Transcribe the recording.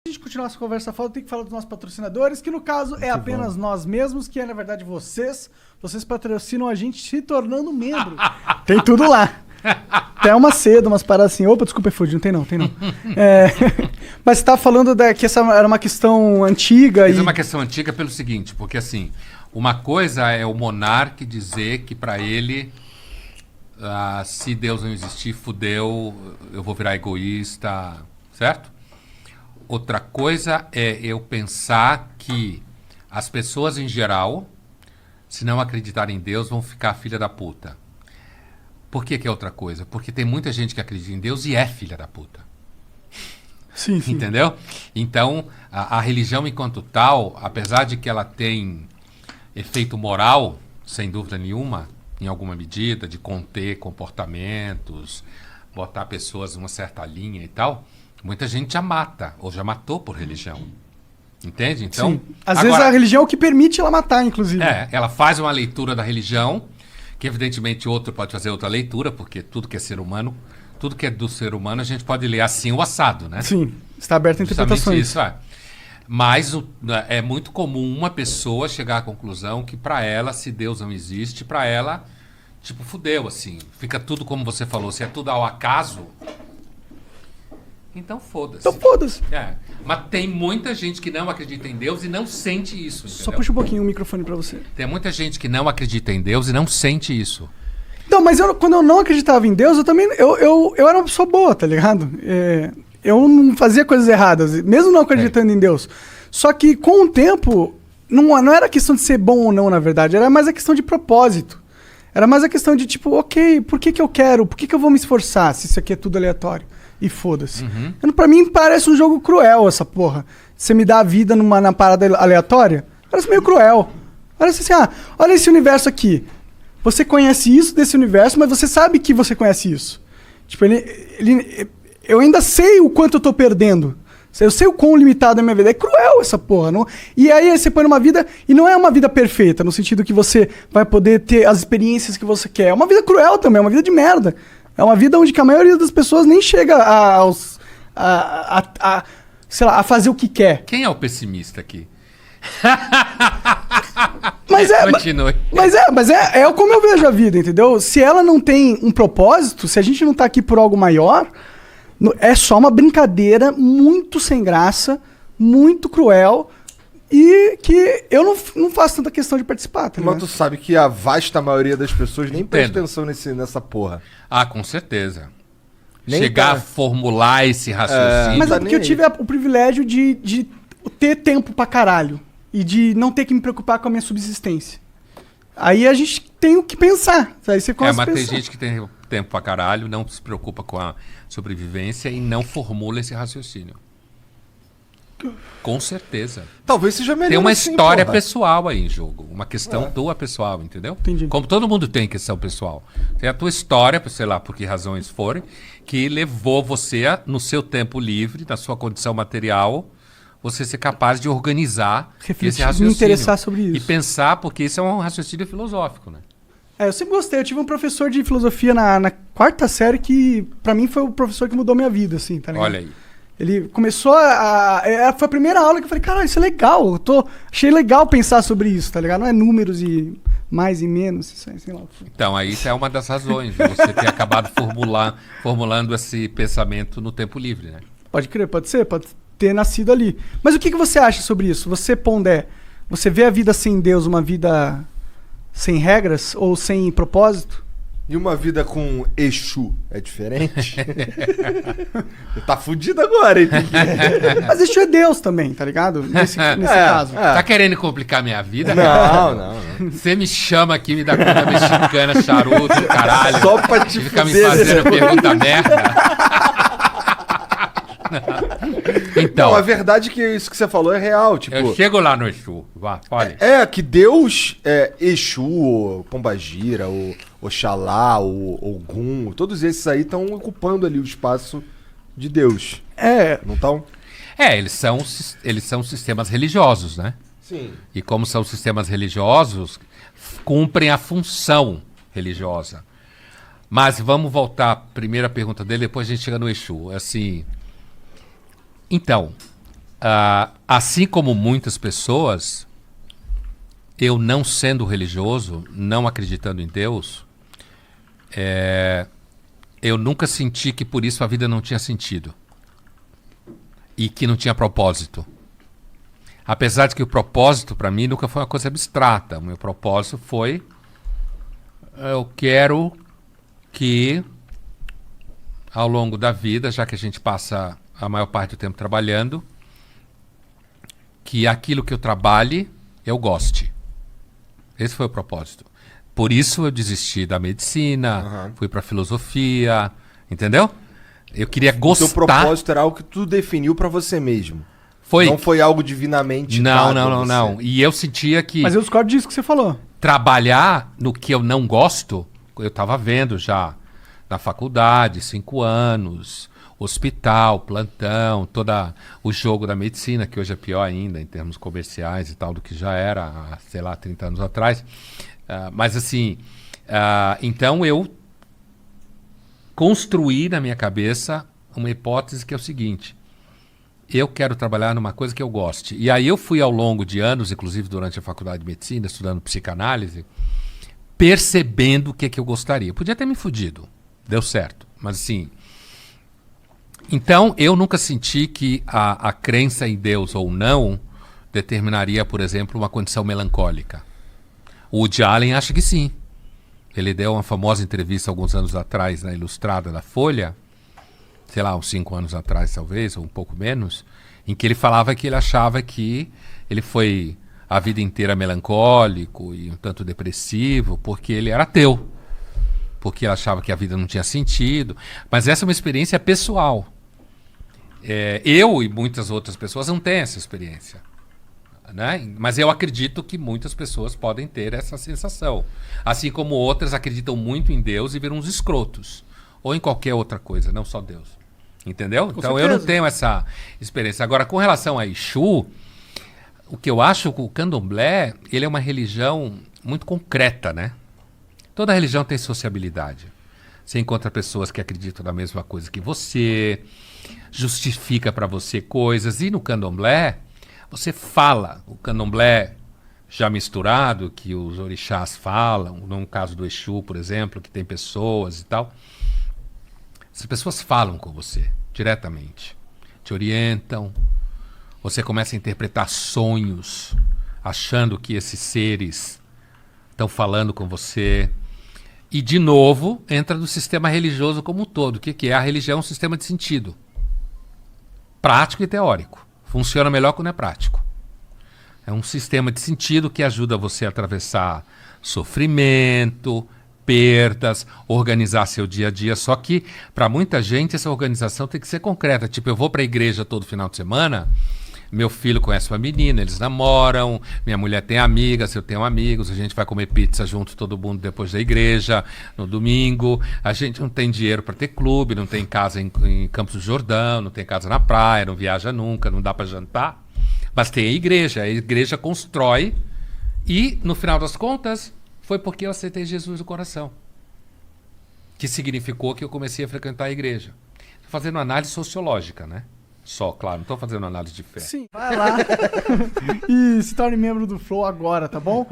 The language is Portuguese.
A gente continuar essa conversa fora, tem que falar dos nossos patrocinadores, que no caso é apenas nós mesmos, que é na verdade vocês. Vocês patrocinam a gente se tornando membro. Tem tudo lá. Até uma seda, umas paradas assim. Opa, desculpa, Food, não tem não. Mas você tava falando que essa era uma questão antiga. Essa é uma questão antiga pelo seguinte, porque assim, uma coisa é o monarca dizer que pra ele, se Deus não existir, fudeu, eu vou virar egoísta, certo? Outra coisa é eu pensar que as pessoas em geral, se não acreditarem em Deus, vão ficar filha da puta. Por que é outra coisa? Porque tem muita gente que acredita em Deus e é filha da puta. Sim. Entendeu? Então, a religião enquanto tal, apesar de que ela tem efeito moral, sem dúvida nenhuma, em alguma medida, de conter comportamentos, botar pessoas numa certa linha e tal, muita gente já mata, ou já matou por religião. Entende? Então, sim. Às vezes a religião é o que permite ela matar, inclusive. Ela faz uma leitura da religião, que evidentemente outro pode fazer outra leitura, porque tudo que é ser humano, tudo que é do ser humano, a gente pode ler assim o assado, né? Sim, está aberto a interpretações. Isso, Mas é muito comum uma pessoa chegar à conclusão que pra ela, se Deus não existe, pra ela, tipo, fudeu, assim. Fica tudo como você falou, se é tudo ao acaso, então foda-se. Mas tem muita gente que não acredita em Deus e não sente isso, entendeu? Só puxa um pouquinho o microfone pra você. Tem muita gente que não acredita em Deus e não sente isso. Não, mas quando eu não acreditava em Deus, eu também... Eu era uma pessoa boa, tá ligado? Eu não fazia coisas erradas, mesmo não acreditando em Deus. Só que com o tempo, não era questão de ser bom ou não, na verdade. Era mais a questão de propósito. Era mais a questão de tipo, ok, por que eu quero? Por que eu vou me esforçar se isso aqui é tudo aleatório? E foda-se. Pra mim parece um jogo cruel essa porra. Você me dá a vida na parada aleatória, parece meio cruel. Parece assim, olha esse universo aqui. Você conhece isso desse universo, mas você sabe que você conhece isso. Tipo, eu ainda sei o quanto eu tô perdendo. Eu sei o quão limitado é a minha vida. É cruel essa porra. Não? E aí você põe numa vida, e não é uma vida perfeita, no sentido que você vai poder ter as experiências que você quer. É uma vida cruel também, é uma vida de merda. É uma vida onde que a maioria das pessoas nem chega a fazer o que quer. Quem é o pessimista aqui? Continue. Mas é como eu vejo a vida, entendeu? Se ela não tem um propósito, se a gente não tá aqui por algo maior, é só uma brincadeira muito sem graça, muito cruel, e que eu não faço tanta questão de participar. Tá, mas tu sabe que a vasta maioria das pessoas nem presta atenção nessa porra. Com certeza. Nem chegar a formular esse raciocínio. Mas é porque eu tive o privilégio de ter tempo pra caralho. E de não ter que me preocupar com a minha subsistência. Aí a gente tem o que pensar. Aí você começa a pensar. Tem gente que tem tempo pra caralho, não se preocupa com a sobrevivência e não formula esse raciocínio. Com certeza. Talvez seja melhor. Tem uma história pessoal aí em jogo. Uma questão tua pessoal, entendeu? Entendi. Como todo mundo tem questão pessoal. Tem a tua história, sei lá por que razões forem, que levou você, no seu tempo livre, na sua condição material, você ser capaz de organizar esse raciocínio. Me interessar sobre isso. E pensar, porque isso é um raciocínio filosófico, né? Eu sempre gostei. Eu tive um professor de filosofia na quarta série que, pra mim, foi o professor que mudou minha vida, assim, tá ligado? Olha aí. Ele começou foi a primeira aula que eu falei, caralho, isso é legal. Achei legal pensar sobre isso, tá ligado? Não é números e mais e menos, sei lá. Então, aí isso é uma das razões de você ter acabado formulando esse pensamento no tempo livre, né? Pode crer, pode ser, pode ter nascido ali. Mas o que você acha sobre isso? Você, Pondé, você vê a vida sem Deus uma vida sem regras ou sem propósito? E uma vida com Exu é diferente? Tá fudido agora, hein? Mas Exu é Deus também, tá ligado? Nesse caso. Tá querendo complicar minha vida? Não. Você me chama aqui, me dá comida mexicana, charuto, caralho. Só pra te ficar me fazendo pergunta merda. Então, não, a verdade é que isso que você falou é real. Tipo, eu chego lá no Exu. Fale. Que Deus, Exu, ou Pombagira, ou Oxalá, ou Ogum, todos esses aí estão ocupando ali o espaço de Deus. Não estão? Eles são sistemas religiosos, né? Sim. E como são sistemas religiosos, cumprem a função religiosa. Mas vamos voltar à primeira pergunta dele, depois a gente chega no Exu. Assim, então, assim como muitas pessoas, eu não sendo religioso, não acreditando em Deus, eu nunca senti que por isso a vida não tinha sentido. E que não tinha propósito. Apesar de que o propósito para mim nunca foi uma coisa abstrata. O meu propósito foi: eu quero que ao longo da vida, já que a gente passa a maior parte do tempo trabalhando, que aquilo que eu trabalhe, eu goste. Esse foi o propósito. Por isso eu desisti da medicina, fui para filosofia, entendeu? Eu queria gostar. O teu propósito era algo que tu definiu para você mesmo. Foi. Não foi algo divinamente dado a você. Não. E eu sentia que... Mas eu discordo disso que você falou. Trabalhar no que eu não gosto, eu estava vendo já na faculdade, 5 anos, hospital, plantão, todo o jogo da medicina, que hoje é pior ainda em termos comerciais e tal, do que já era, há, sei lá, 30 anos atrás. Mas assim, então eu construí na minha cabeça uma hipótese que é o seguinte: eu quero trabalhar numa coisa que eu goste. E aí eu fui ao longo de anos, inclusive durante a faculdade de medicina, estudando psicanálise, percebendo o que eu gostaria. Podia ter me fudido, deu certo, mas assim... Então eu nunca senti que a crença em Deus ou não determinaria, por exemplo, uma condição melancólica. O Woody Allen acha que sim. Ele deu uma famosa entrevista alguns anos atrás na Ilustrada da Folha, sei lá, uns 5 anos atrás talvez, ou um pouco menos, em que ele falava que ele achava que ele foi a vida inteira melancólico e um tanto depressivo, porque ele era ateu, porque ele achava que a vida não tinha sentido. Mas essa é uma experiência pessoal. Eu e muitas outras pessoas não têm essa experiência, né? Mas eu acredito que muitas pessoas podem ter essa sensação. Assim como outras acreditam muito em Deus e viram uns escrotos. Ou em qualquer outra coisa, não só Deus. Entendeu? Com então certeza. eu não tenho essa experiência. Agora, com relação a Exu, o que eu acho que o candomblé, ele é uma religião muito concreta, né? Toda religião tem sociabilidade. Você encontra pessoas que acreditam na mesma coisa que você, justifica para você coisas. E no candomblé, você fala. O candomblé já misturado, que os orixás falam, no caso do Exu, por exemplo, que tem pessoas e tal. As pessoas falam com você diretamente, te orientam, você começa a interpretar sonhos, achando que esses seres estão falando com você. E, de novo, entra no sistema religioso como um todo. O que é? A religião é um sistema de sentido. Prático e teórico. Funciona melhor quando é prático. É um sistema de sentido que ajuda você a atravessar sofrimento, perdas, organizar seu dia a dia. Só que, para muita gente, essa organização tem que ser concreta. Tipo, eu vou para a igreja todo final de semana, meu filho conhece uma menina, eles namoram, minha mulher tem amigas, eu tenho amigos, a gente vai comer pizza junto, todo mundo depois da igreja, no domingo. A gente não tem dinheiro para ter clube, não tem casa em Campos do Jordão, não tem casa na praia, não viaja nunca, não dá para jantar. Mas tem a igreja constrói e, no final das contas, foi porque eu aceitei Jesus no coração. Que significou que eu comecei a frequentar a igreja. Estou fazendo análise sociológica, né? Só, claro, não estou fazendo análise de fé. Sim, vai lá e se torne membro do Flow agora, tá bom?